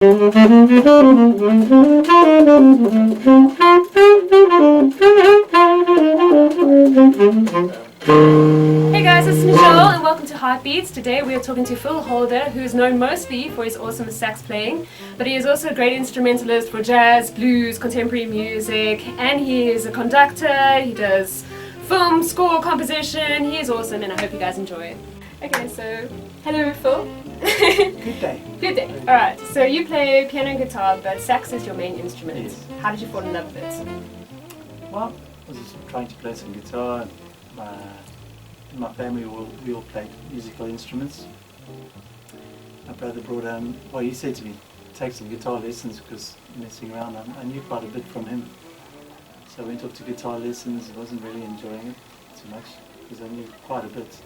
Hey guys, this is Mijaelle and welcome to Heartbeats. Today we are talking to Phil Holder, who is known mostly for his awesome sax playing, but he is also a great instrumentalist for jazz, blues, contemporary music, and he is a conductor, he does film, score, composition. He is awesome and I hope you guys enjoy it. Okay, so hello Phil. Good day. Good day. Alright, so you play piano and guitar, but sax is your main instrument. Yes. How did you fall in love with it? Well, I was just trying to play some guitar. In my family we all played musical instruments. My brother brought well, he said to me, take some guitar lessons because messing around, I knew quite a bit from him. So I went off to guitar lessons. I wasn't really enjoying it too much because I knew quite a bit.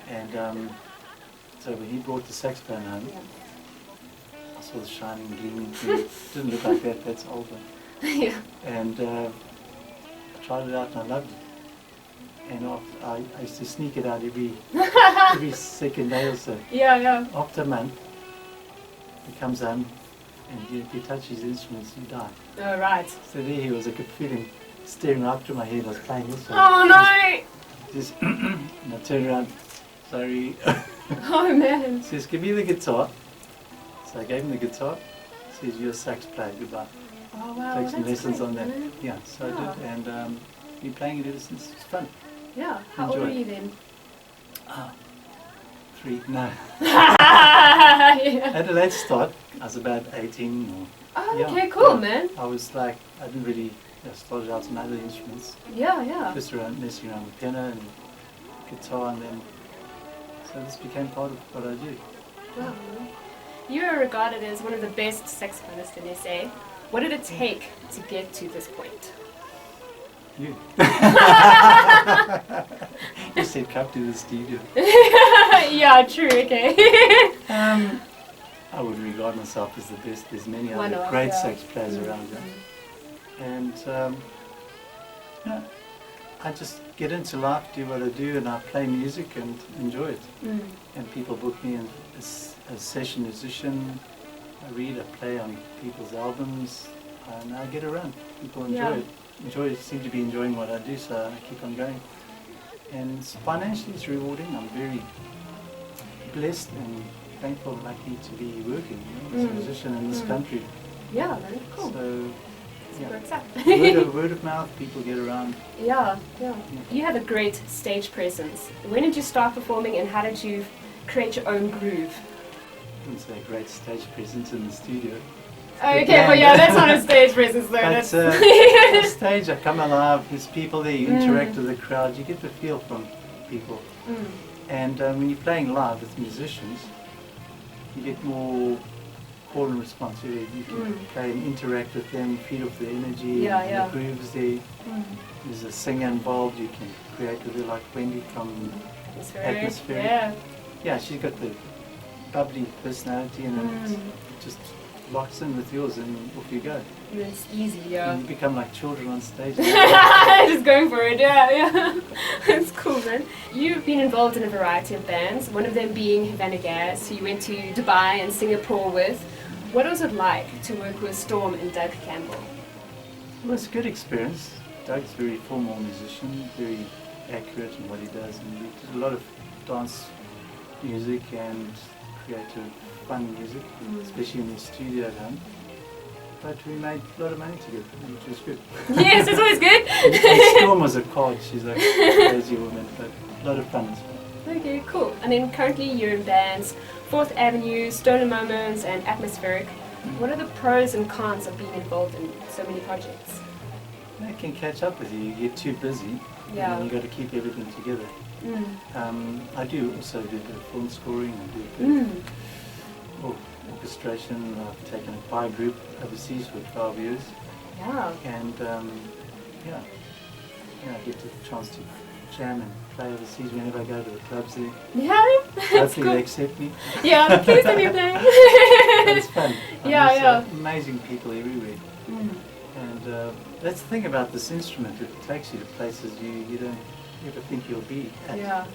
And so when he brought the saxophone home, I saw the shining, gleaming thing. It didn't look like that, that's older. Yeah. And I tried it out and I loved it. And I used to sneak it out every second day or so. Yeah. After a month, he comes home and you touch his instruments, you die. Oh, right. So there he was, I could feel him staring right through my head. I was playing this one. Oh, no! Just and I turned around, sorry. Oh, man. He says, give me the guitar. So I gave him the guitar. He says, you're a sax player, goodbye. Oh, wow. Take some lessons on that. Man. Yeah, so I did, and been playing it ever since. It's fun. Yeah. How old were you then? 3, no. Yeah. At a late start, I was about 18 or... Oh, yeah, okay, cool, yeah. man. I was like, I didn't really, I started out on other instruments. Yeah. Just messing around with piano and guitar, and then, so this became part of what I do. Wow. You are regarded as one of the best saxophonists in SA. What did it take to get to this point? You. You said come to the studio. Yeah, true, okay. I would regard myself as the best. There's many One other of, great yeah. sax players around here. And yeah, I just get into life, do what I do, and I play music and enjoy it. And people book me as a session musician. I read, I play on people's albums, and I get around. People enjoy it. Seem to be enjoying what I do, so I keep on going. And financially it's rewarding. I'm very blessed and thankful and lucky to be working as a musician in this country. Yeah, very cool. So, yeah. Works out. word of mouth, people get around. Yeah. You have a great stage presence. When did you start performing and how did you create your own groove? I wouldn't say great stage presence in the studio. Okay, well yeah, that's not a stage presence though. But on stage I come alive, there's people there, you interact with the crowd, you get the feel from people. And when you're playing live with musicians, you get more call and response. You can play and interact with them, feed off their energy, the grooves there. There's a singer involved, you can create with her, like Wendy from Atmosferic. Yeah, she's got the bubbly personality and it just locks in with yours and off you go. It's easy, yeah. And you become like children on stage. Just going for it, yeah. It's cool, man. You've been involved in a variety of bands, one of them being Havana Gas, who you went to Dubai and Singapore with. What was it like to work with Storm and Doug Campbell? Well, it's a good experience. Doug's a very formal musician, very accurate in what he does, and we did a lot of dance music and creative, fun music, especially in the studio at home. But we made a lot of money together, which was good. Yes, it's always good. And Storm was a card, she's like a crazy woman, but a lot of fun as well. Okay, cool. And then currently you're in bands 4th Avenue, Stoner Moments and Atmosferic. What are the pros and cons of being involved in so many projects? They can catch up with you, you get too busy, and then you've got to keep everything together. I do also do a bit of film scoring, I do a bit of orchestration. I've taken a choir group overseas for 12 years. Yeah. And I get the chance to jam and play overseas whenever I go to the clubs there. Yeah, that's hopefully cool. they accept me. Yeah, please let me play. It's fun. Yeah. Amazing people everywhere. And that's the thing about this instrument, it takes you to places you don't ever think you'll be at. I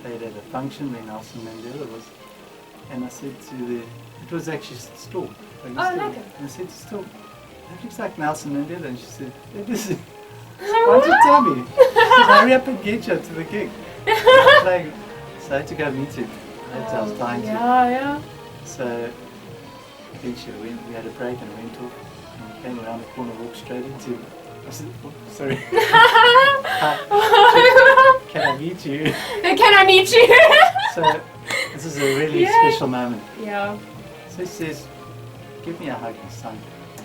played at a function where Nelson Mandela was, and I said to the It was actually Storm. Oh, I like it. And I said, Storm, that looks like Nelson Mandela. And she said, this is... Why did you tell me? She said, hurry up and get you to the gig. Playing. So I had to go meet him. I was dying to. Yeah. So eventually we had a break and went off. And we came around the corner, walked straight into... I said, oh, sorry. Can I meet you? Can I meet you? So this is a really special moment. Yeah. So he says, give me a hug, son.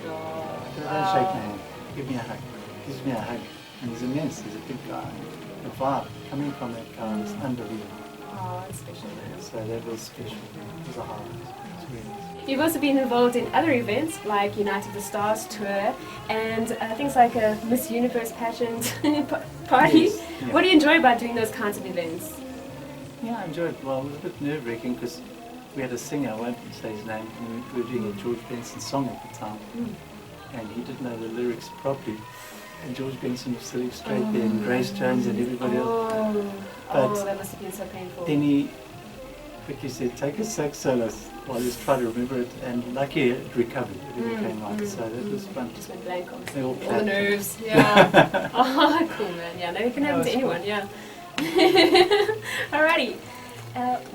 Oh, Don't shake my hand. Give me a hug. Gives me a hug. And he's immense. He's a big guy. The vibe coming from that guy was unbelievable. Oh, it's special, man. So that was special. It was a highlight. It's really nice. You've also been involved in other events like United the Stars tour and things like a Miss Universe pageant party. Yes, yeah. What do you enjoy about doing those kinds of events? Yeah, I enjoyed it. Well, it was a bit nerve-wracking because we had a singer, I won't say his name, and we were doing a George Benson song at the time. And he didn't know the lyrics properly. And George Benson was sitting straight there, and Grace Jones and everybody else. But that must have been so painful. then he quickly said, take a sax soloist while he was trying to remember it, and lucky it recovered. Everything came right, so that was fun. Just went blank on They all all the clapped. nerves. Yeah. Oh, cool, man. Yeah, no, it can happen to anyone. Yeah. Alrighty.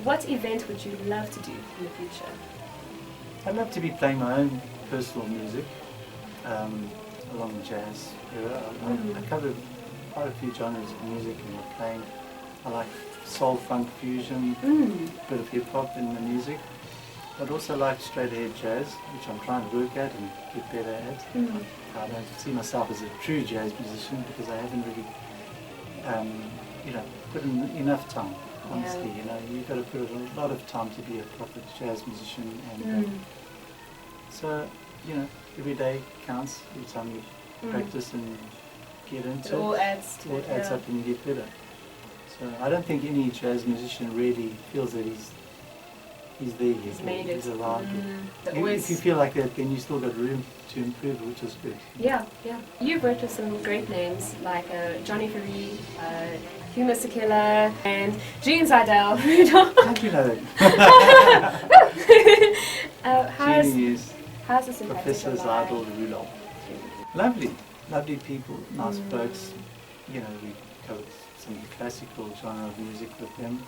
What event would you love to do in the future? I'd love to be playing my own personal music along the jazz era. I cover quite a few genres of music in my playing. I like soul, funk, fusion, a bit of hip hop in the music. I'd also like straight ahead jazz, which I'm trying to work at and get better at. I don't see myself as a true jazz musician because I haven't really, put in enough time. Honestly, you've got to put in a lot of time to be a proper jazz musician, and so every day counts. Every time you practice and get into it, all adds to it. Adds up and you get better. So I don't think any jazz musician really feels that he's there. He's made it. He's around. If If you feel like that, then you still got room to improve, which is good. Yeah. You've worked with some great names like Johnny Birin, Vusi Mahlasela, and Jean Seidel. How do you know that? How's this impacted Professor your life? Seidel Rudolph. Lovely people, nice folks. We covered some of the classical genre of music with them,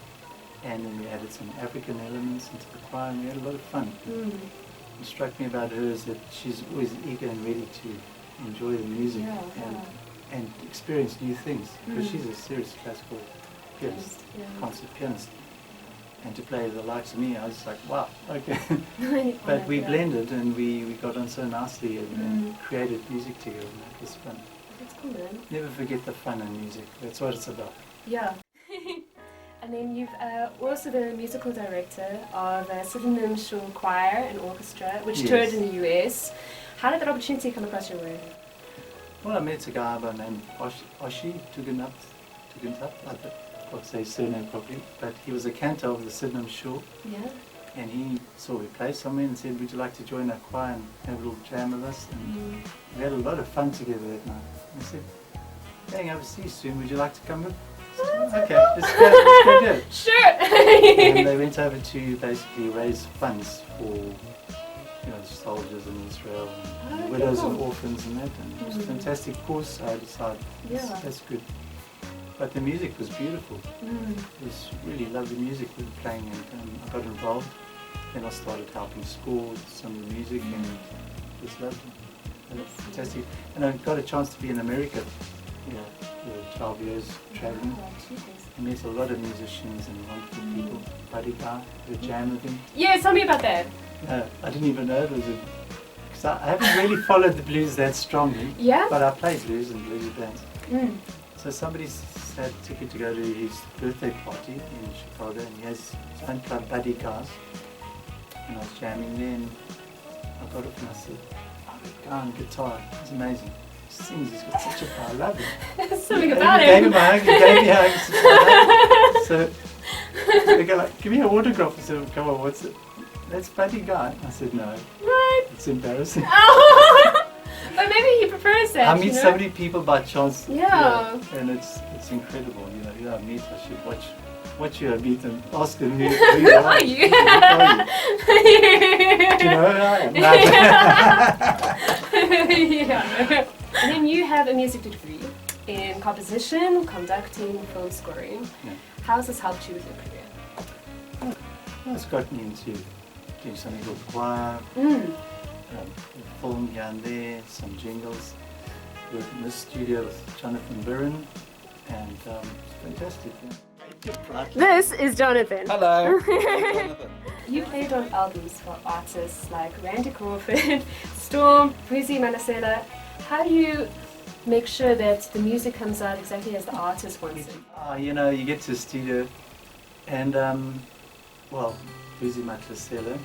and then we added some African elements into the choir, and we had a lot of fun. What struck me about her is that she's always eager and ready to enjoy the music and experience new things, because she's a serious classical pianist, concert pianist. And to play the likes of me, I was like, wow, okay. But we blended and we got on so nicely and created music together, and that was fun. That's cool, man. Never forget the fun in music, that's what it's about. Yeah. And then you've also the musical director of Sydenham Shul Choir and Orchestra, which toured in the US. How did that opportunity come across your way? Well, I met a guy by the name Oshi Tugunat. I can't say his surname properly, but he was a cantor of the Sydenham Shul. Yeah. And he saw we play somewhere and said, would you like to join our choir and have a little jam with us? And we had a lot of fun together that night. And I said, going overseas soon, would you like to come with? Okay, let's go do it. Sure. And they went over to basically raise funds for soldiers in Israel and widows and orphans and that. And it was a fantastic course, so I decided that's good. But the music was beautiful. It was really lovely music we were playing, and I got involved. Then I started helping school with some of the music, and it was lovely. It was fantastic. And I got a chance to be in America, for 12 years traveling. I met a lot of musicians and wonderful people. Buddy Guy, the jam with him. Yeah, tell me about that. I didn't even know it was because I haven't really followed the blues that strongly. Yeah. But I play blues and bluesy bands. So somebody had a ticket to go to his birthday party in Chicago, and he has his own club, Buddy Guys. And I was jamming there, and I got up and I said, oh, the guy on guitar, he's amazing. He sings, he's got such a power, I love him. There's something about him. Gave him a hug, he gave me hugs. So they go like, give me an autograph. I said, come on, what's it? That's Buddy Guy. I said, no. What? It's embarrassing. But maybe he prefers that. I meet so many people by chance. Yeah. And it's incredible. I meet, I should watch watch you a beat and ask them who you are. Are you? Who are you? Do you know who I am? Yeah. And then you have a music degree in composition, conducting, film scoring. Yeah. How has this helped you with your career? Well, it's got me into doing something called choir, film here and there, some jingles. We're in the studio with Jonathan Birin, and it's fantastic. Yeah. This is Jonathan. Hello. I'm Jonathan. You played on albums for artists like Randy Crawford, Storm, Vusi Mahlasela. How do you make sure that the music comes out exactly as the artist wants it? You know, you get to the studio and, well, Vusi Mahlasela,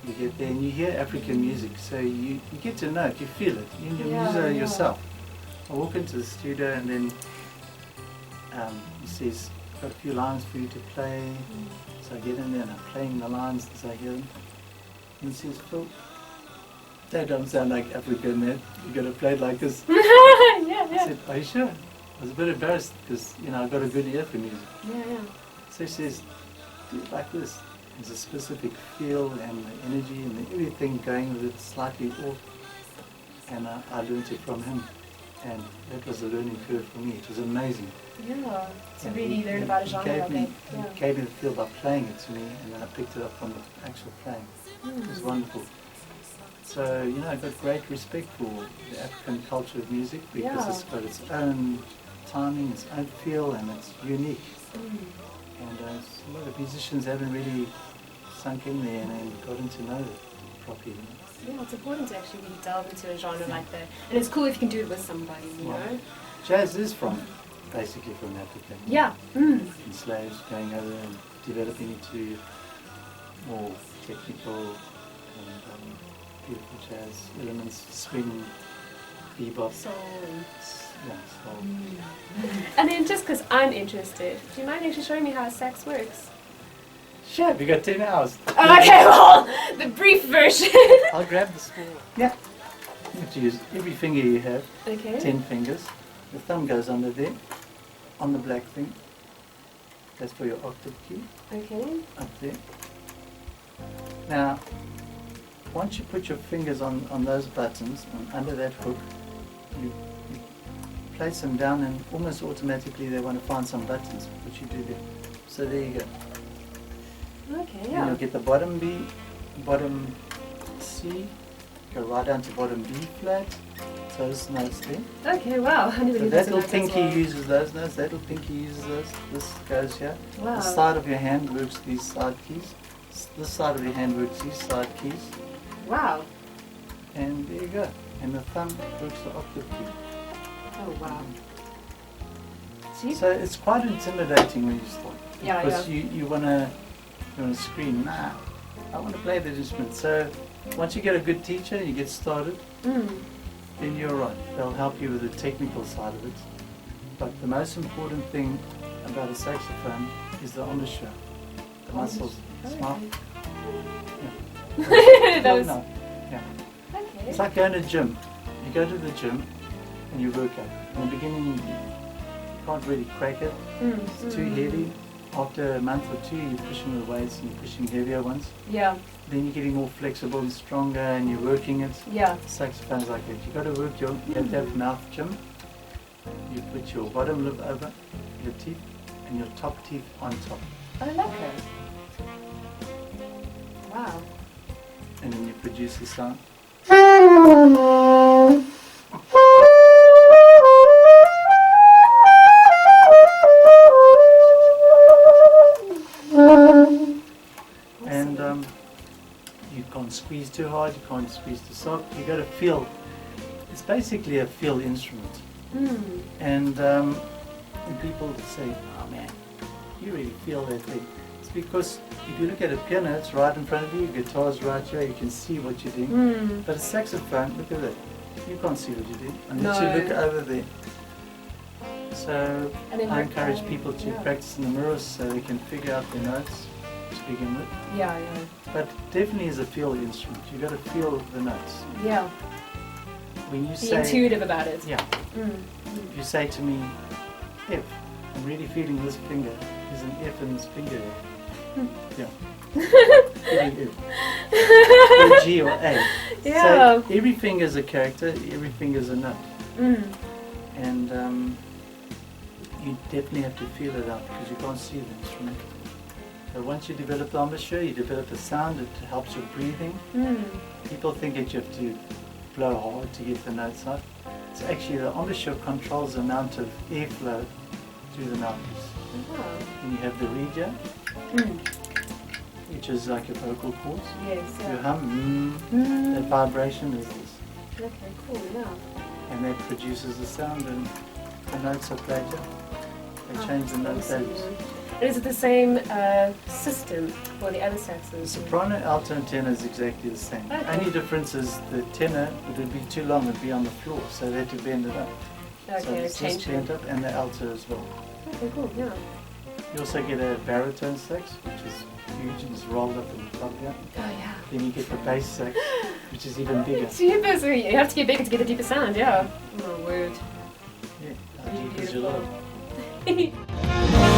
you get there and you hear African music, so you get to know it, you feel it, you know yourself. I walk into the studio and then he says, got a few lines for you to play. So I get in there and I'm playing the lines as I hear them. And he says, Phil, they don't sound like African, man. You got to play it like this. I said, are you sure? I was a bit embarrassed because, you know, I got a good ear for music. So he says, do it like this. There's a specific feel and the energy and everything going with it slightly off. And I learned it from him. And that was a learning curve for me. It was amazing. Yeah, to really learn about a genre like that. He gave me the feel by playing it to me, and then I picked it up from the actual playing. It was wonderful. So, you know, I've got great respect for the African culture of music because it's got its own timing, its own feel, and it's unique. And a lot of musicians haven't really sunk in there and gotten to know it properly. Yeah, it's important to actually really delve into a genre like that. And it's cool if you can do it with somebody, you know? Jazz is basically from Africa. Yeah. And slaves going over and developing into more technical and beautiful jazz elements, swing, bebop. Soul. Yeah, soul. And then just because I'm interested, do you mind actually showing me how a sax works? Sure, we got 10 hours. Okay, well, the brief version. I'll grab the score. Yeah. You have to use every finger you have, Okay. 10 fingers. The thumb goes under there, on the black thing. That's for your octave key, Okay. up there. Now, once you put your fingers on those buttons, and under that hook, you place them down and almost automatically they want to find some buttons, which you do there. So there you go. Okay, And yeah. you'll get the bottom B, bottom C, go right down to bottom B flat, those notes there. Okay, wow. I never So knew that those little notes as pinky well. uses those notes, that little pinky uses those, this goes here. Wow. The side of your hand works these side keys, this side of your hand works these side keys, Wow. and there you go. And the thumb works the octave key. Oh, wow. See? So it's quite intimidating when you start. Yeah, Because you want to scream, nah, I want to play that instrument. So once you get a good teacher, you get started, then you're right. They'll help you with the technical side of it. But the most important thing about a saxophone is the embouchure, the muscles, smile. That was... No. Yeah. Okay. It's like going to the gym. You go to the gym and you work out. In the beginning, you can't really crack it. It's too heavy. After a month or two, you're pushing the weights and you're pushing heavier ones. Yeah. Then you're getting more flexible and stronger and you're working it. Yeah. Saxophone's like that. You've got to work you have to have mouth gym. You put your bottom lip over your teeth and your top teeth on top. I like that. Wow. And then you produce the sound. And you can't squeeze too hard, you can't squeeze too soft. You got to feel. It's basically a feel instrument. And people say, "Oh man, you really feel that thing." It's because if you look at a piano, it's right in front of you. Guitar's right here. You can see what you're doing. But a saxophone, look at that. You can't see what you're doing unless you look over there. So I encourage people to practice in the mirrors so they can figure out their notes to begin with. Yeah, yeah. But definitely is a feel instrument. You've got to feel the notes. Yeah. When you Be say intuitive about it. yeah. If you say to me, F, I'm really feeling this finger, There's an F in his finger. Yeah. Or G or A. Yeah. So every finger is a character, every finger is a note. And you definitely have to feel it out because you can't see the instrument. So once you develop the embouchure, you develop the sound, it helps your breathing. People think that you have to blow hard to get the notes out. It's actually the embouchure controls the amount of airflow through the mouthpiece. And you have the regia, which is like your vocal cords. Yes, You hum, that vibration is this. Okay, cool, yeah. And that produces the sound, and the notes are played here. They change the note values. Is it the same system for the other saxes? Soprano, alto and tenor is exactly the same. Okay. Only difference is the tenor, it would be too long, it would be on the floor, so they had to bend it up. So Okay, it's change just bent up, and the alto as well. Okay, cool, yeah. You also get a baritone sax, which is huge and it's rolled up in the top here. Oh, yeah. Then you get the bass sax, which is even bigger. Super sweet. You have to get bigger to get the deeper sound, yeah. Oh, word. Yeah, how deep is your love? Beautiful.